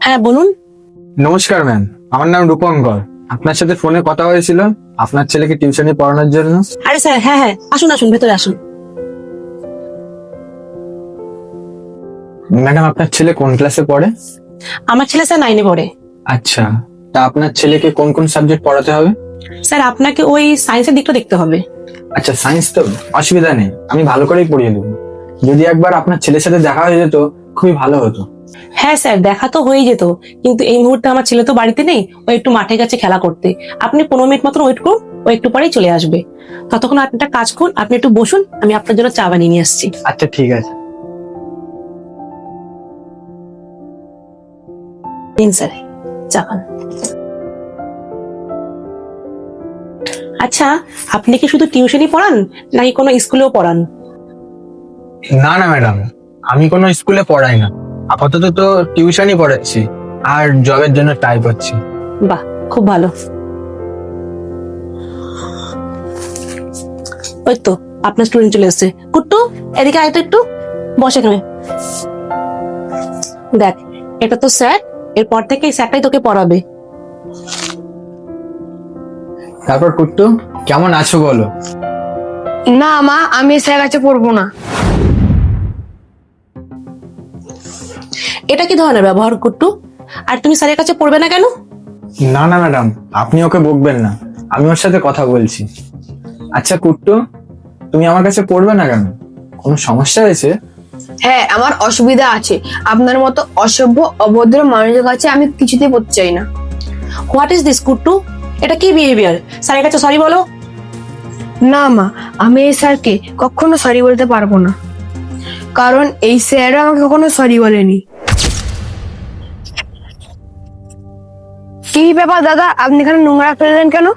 হ্যাঁ বলুন। নমস্কার ম্যাম, আমার নাম রূপঙ্কর। আপনার সাথে ফোনে কথা হয়েছিল আপনার ছেলেকে টিউশনি পড়ানোর জন্য। আরে স্যার, হ্যাঁ হ্যাঁ, আসুন আসুন, ভেতরে আসুন। ম্যাডাম, আপনার ছেলে কোন ক্লাসে পড়ে? আমার ছেলে স্যার 9-এ পড়ে। আচ্ছা, তা আপনার ছেলেকে কোন কোন সাবজেক্ট পড়াতে হবে? স্যার আপনাকে ওই সায়েন্সের দিকটা দেখতে হবে। আচ্ছা, সায়েন্স তো অসুবিধা নেই, আমি ভালো করেই পড়িয়ে দেবো। যদি একবার আপনার ছেলের সাথে দেখা হয়ে যেত খুবই ভালো হতো। হ্যাঁ স্যার, দেখা তো হয়ে যেত, কিন্তু এই মুহূর্তে আমার ছেলে তো বাড়িতে নেই, ও একটু মাঠে গেছে খেলা করতে। আপনি 15 মিনিট মতন ওয়েট করুন, ও একটু পরেই চলে আসবে। ততক্ষণ আপনি একটা কাজ করুন, আপনি একটু বসুন, আমি আপনার জন্য চা বানিয়ে নিয়ে আসছি। আচ্ছা ঠিক আছে। নিন স্যার, চা খান। আচ্ছা, আপনি কি শুধু টিউশনই পড়ান নাকি কোনো স্কুলেও পড়ান? না না ম্যাডাম, আমি কোনো স্কুলে পড়াই না, আপাতত তো টিউশনই পড়াচ্ছি আর জবের জন্য ট্রাই করছি। বাহ, খুব ভালো। ওই তো আপনার স্টুডেন্ট চলে এসেছে। কুট্টু, এদিকে আয় তো একটু, বস এখানে। দেখ, এটা তো স্যার, এরপর থেকে এই স্যারটাই তোকে পড়াবে। তারপর কুট্টু, কেমন আছো বলো? না মা, আমি স্যার কাছে পড়বো না। এটা কি ধরনের ব্যবহার কুট্টু? আর তুমি স্যারের কাছে পড়বে না কেন? না না ম্যাডাম, আপনি ওকে বকবেন না, আমি ওর সাথে কথা বলছি। আচ্ছা কুট্টু, তুমি আমার কাছে পড়বে না কেন? কোনো সমস্যা হয়েছে? হ্যাঁ, আমার অসুবিধা আছে। আপনার মতো অসভ্য অভদ্র মানুষের কাছে আমি কিছুতেই পড়তে চাই না। হোয়াট ইজ দিস কুট্টু? এটা কি বিহেভিয়ার? স্যারের কাছে সরি বলো। না মা, আমি এই স্যারকে কখনো সরি বলতে পারবো না, কারণ এই স্যার আমাকে কখনো সরি বলেনি। কি ব্যাপার দাদা, আপনি এখানে নোংরা ফেললেন কেন?